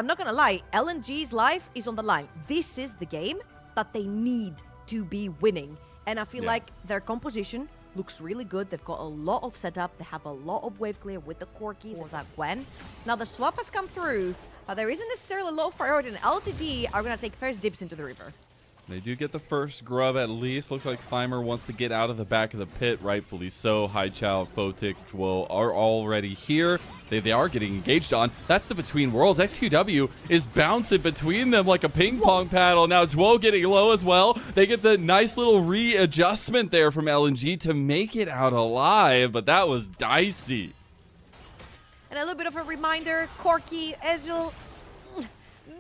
I'm not gonna lie, LNG's life is on the line. This is the game that they need to be winning. And I feel like their composition looks really good. They've got a lot of setup. They have a lot of wave clear with the Corki or that Gwen. Now the swap has come through, but there isn't necessarily a lot of priority. And LGD are gonna take first dips into the river. They do get the first grub at least. Looks like Climber wants to get out of the back of the pit, rightfully so. Haichao, Photic, Dwo are already here. They are getting engaged on. That's the Between Worlds. XQW is bouncing between them like a ping pong paddle. Now Dwo getting low as well. They get the nice little readjustment there from LNG to make it out alive, but that was dicey. And a little bit of a reminder, Corki, Ezreal,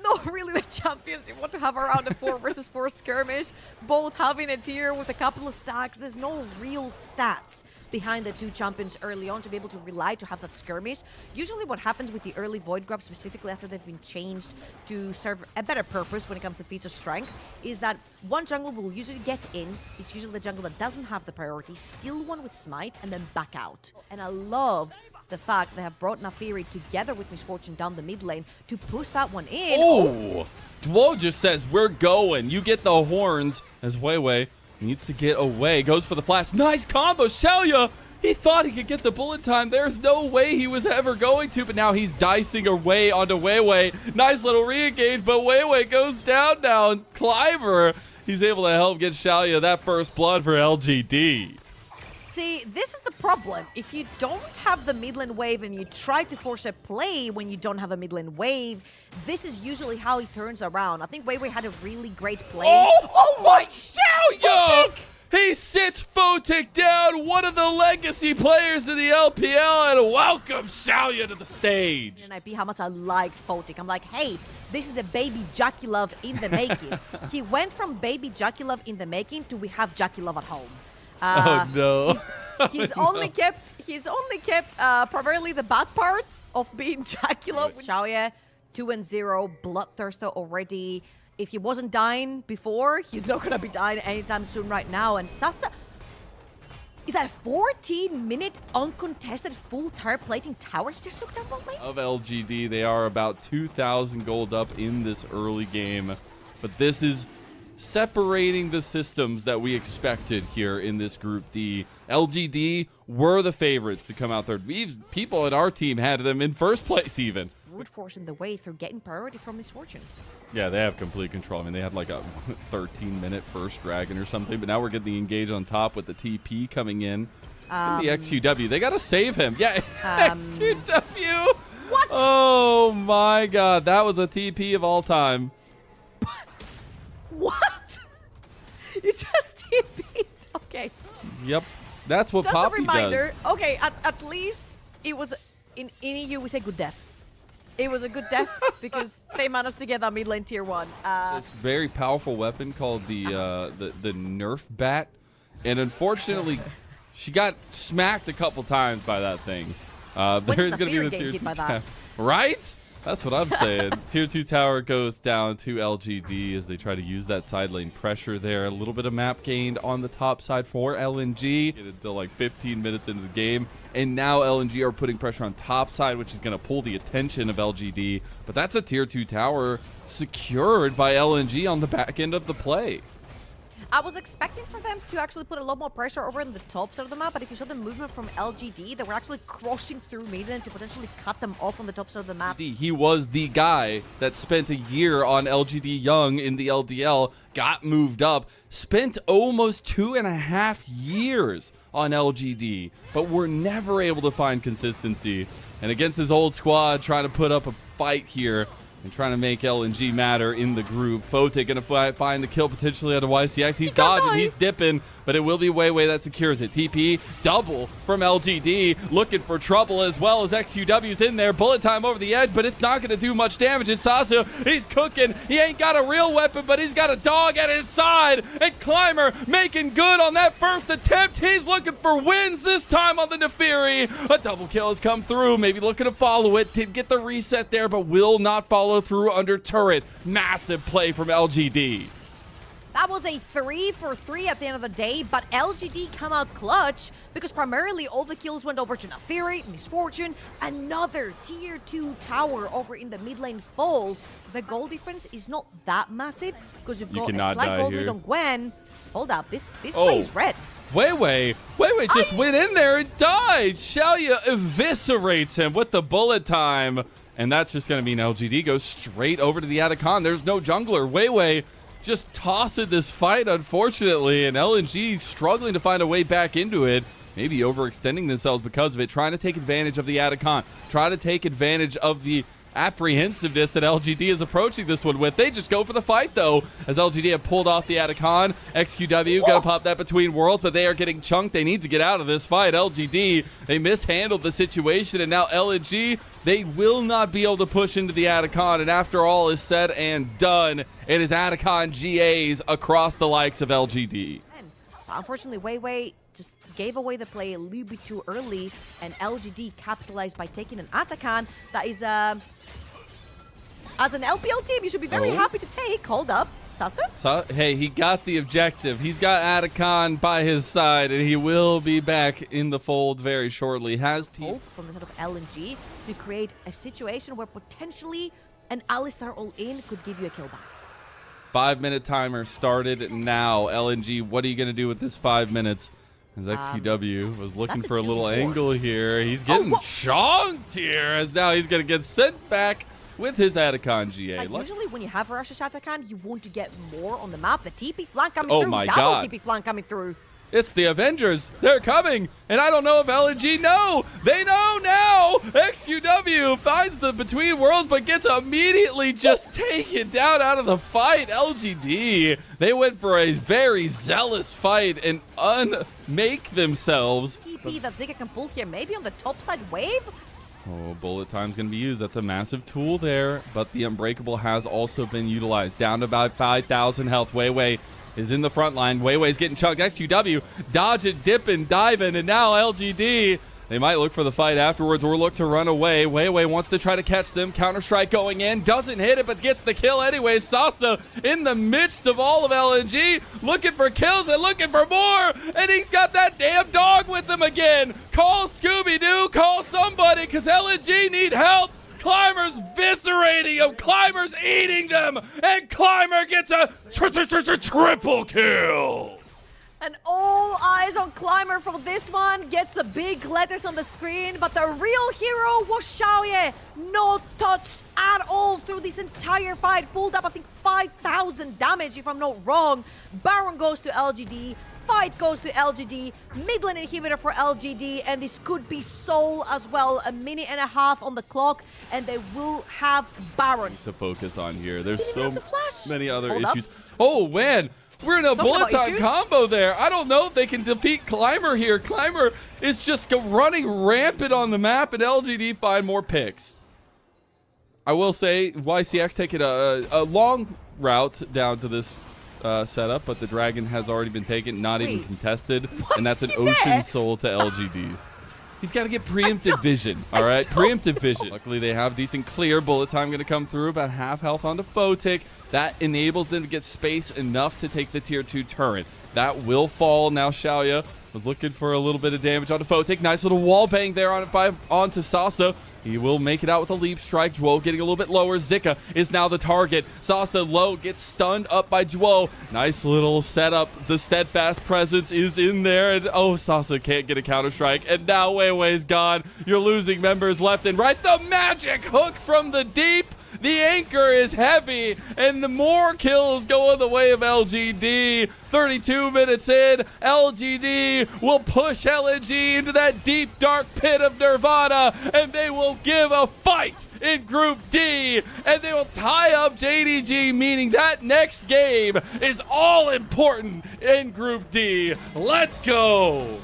not really the champions you want to have around a 4 versus 4 skirmish. Both having a tier with a couple of stacks. There's no real stats behind the two champions early on to be able to rely to have that skirmish. Usually what happens with the early Void grabs, specifically after they've been changed to serve a better purpose when it comes to feats of strength, is that one jungle will usually get in. It's usually the jungle that doesn't have the priority, steal one with Smite, and then back out. And I love the fact they have brought Nafiri together with Misfortune down the mid lane to push that one in. Oh! Dwo just says, we're going. You get the horns as Weiwei needs to get away. Goes for the flash. Nice combo. Xiaoya, he thought he could get the bullet time. There's no way he was ever going to, but now he's dicing away onto Weiwei. Nice little re-engage, but Weiwei goes down now. And Climber, he's able to help get Xiaoya that first blood for LGD. See, this is the problem. If you don't have the mid lane wave and you try to force a play when you don't have a mid lane wave, this is usually how it turns around. I think Weiwei had a really great play. Oh my Xiaoya! He sits Photic down, one of the legacy players in the LPL, and welcome Xiaoya to the stage. And I be how much I like Photic. I'm like, hey, this is a baby Jackie Love in the making. He went from baby Jackie Love in the making to we have Jackie Love at home. Oh no! He's only kept primarily the bad parts of being Jackie Love. Xiaoya, 2-0, bloodthirster already. If he wasn't dying before, he's not gonna be dying anytime soon right now. And Sasa is that a 14-minute uncontested full tire plating tower he just took down bot lane? Of LGD, they are about 2,000 gold up in this early game, but this is separating the systems that we expected here in this Group D. LGD were the favorites to come out third. People at our team had them in first place even. Brute forcing the way through getting priority from Misfortune. Yeah, they have complete control. I mean, they had like a 13-minute first dragon or something, but now we're getting the engage on top with the TP coming in. It's going to be XQW. They got to save him. Yeah, XQW. What? Oh my god, that was a TP of all time. What? You just TP'd. Okay. Yep. That's what just Poppy a reminder. does. Okay, at least it was in EU we say good death. It was a good death because they managed to get that mid lane tier 1. This very powerful weapon called the Nerf bat, and unfortunately, she got smacked a couple times by that thing. There's going to be the tier 2 tower, right? That's what I'm saying. Tier 2 tower goes down to LGD as they try to use that side lane pressure there. A little bit of map gained on the top side for LNG until like 15 minutes into the game. And now LNG are putting pressure on top side, which is going to pull the attention of LGD. But that's a tier 2 tower secured by LNG on the back end of the play. I was expecting for them to actually put a lot more pressure over in the top side of the map, but if you saw the movement from LGD, they were actually crossing through mid lane to potentially cut them off on the top side of the map. He was the guy that spent a year on LGD Young in the LDL, got moved up, spent almost 2.5 years on LGD, but were never able to find consistency. And against his old squad, trying to put up a fight here and trying to make LNG matter in the group. Photic going to find the kill potentially out of YCX. He's dodging, he's dipping, but it will be Weiwei that secures it. TP, double from LGD, looking for trouble as well as XQW's in there. Bullet time over the edge, but it's not going to do much damage. And Sasu, he's cooking. He ain't got a real weapon, but he's got a dog at his side. And Climber making good on that first attempt. He's looking for wins this time on the Nefiri. A double kill has come through, maybe looking to follow it. Did get the reset there, but will not follow through under turret. Massive play from LGD. That was a 3 for 3 at the end of the day, but LGD come out clutch because primarily all the kills went over to Nathiri, Misfortune, another tier 2 tower over in the mid lane falls. The goal difference is not that massive because you've got a slight gold lead on Gwen. Hold up, this plays red. Wei just went in there and died. Xiaoya eviscerates him with the bullet time. And that's just going to mean LGD goes straight over to the Atacon. There's no jungler. Wei just tossing this fight, unfortunately, and LNG struggling to find a way back into it. Maybe overextending themselves because of it, trying to take advantage of the Atacon, trying to take advantage of the apprehensiveness that LGD is approaching this one with. They just go for the fight, though, as LGD have pulled off the Atacon. XQW gonna pop that between worlds, but they are getting chunked. They need to get out of this fight. LGD, they mishandled the situation, and now LNG, they will not be able to push into the Atacon, and after all is said and done, it is Atacon GAs across the likes of LGD. Unfortunately, Wei just gave away the play a little bit too early, and LGD capitalized by taking an Atacon that is, as an LPL team, you should be very happy to take. Hold up. Sasa? Hey, he got the objective. He's got Atacon by his side, and he will be back in the fold very shortly. Has hope from the sort of LNG to create a situation where potentially an Alistar all-in could give you a kill back. 5-minute timer started now. LNG, what are you going to do with this 5 minutes? As XQW was looking for a little angle here. He's getting chonked here, as now he's going to get sent back with his Atacon GA. Usually when you have a Russian Atacon, you want to get more on the map. The TP flank coming through. My Double God. TP flank coming through. It's the Avengers. They're coming. And I don't know if LNG know. They know now. XQW finds the between worlds, but gets immediately just taken down out of the fight. LGD, they went for a very zealous fight and unmake themselves. TP that Zika can pull here, maybe on the top side wave? Oh, bullet time's going to be used. That's a massive tool there. But the Unbreakable has also been utilized. Down to about 5,000 health. Wei is in the front line. Wei's getting chunked. XQW dodging, dipping, diving, and now LGD. They might look for the fight afterwards or look to run away. Wei wants to try to catch them. Counter-strike going in. Doesn't hit it, but gets the kill anyway. Sasa in the midst of all of LNG, looking for kills and looking for more. And he's got that damn dog with him again. Call Scooby-Doo. Call somebody, because LNG need help. Climber's viscerating him. Climber's eating them. And Climber gets a triple kill. And all eyes on Climber for this one. Gets the big letters on the screen. But the real hero was Xiaoya. Not touched at all through this entire fight. Pulled up, I think, 5,000 damage, if I'm not wrong. Baron goes to LGD. Fight goes to LGD, mid lane inhibitor for LGD, and this could be Soul as well. 1.5 minutes on the clock, and they will have Baron to focus on here. There's so many other Hold issues. Up. Oh, man. We're in a bullet time combo there. I don't know if they can defeat Climber here. Climber is just running rampant on the map, and LGD find more picks. I will say, YCX taking a long route down to this setup, but the dragon has already been taken, not even contested, and that's an Ocean Soul to LGD. He's got to get preemptive vision, all right? Preemptive vision. Luckily, they have decent clear. Bullet time going to come through, about half health onto Photic. That enables them to get space enough to take the tier 2 turret. That will fall. Now Xiaoya was looking for a little bit of damage onto Photic. Nice little wall bang there onto Sasa. He will make it out with a leap strike. Juo getting a little bit lower. Zika is now the target. Sasa low, gets stunned up by Juo. Nice little setup. The steadfast presence is in there. And oh, Sasa can't get a counter strike. And now Wei's gone. You're losing members left and right. The magic hook from the deep. The anchor is heavy, and the more kills go in the way of LGD. 32 minutes in, LGD will push LNG into that deep, dark pit of Nirvana, and they will give a fight in Group D, and they will tie up JDG, meaning that next game is all important in Group D. Let's go!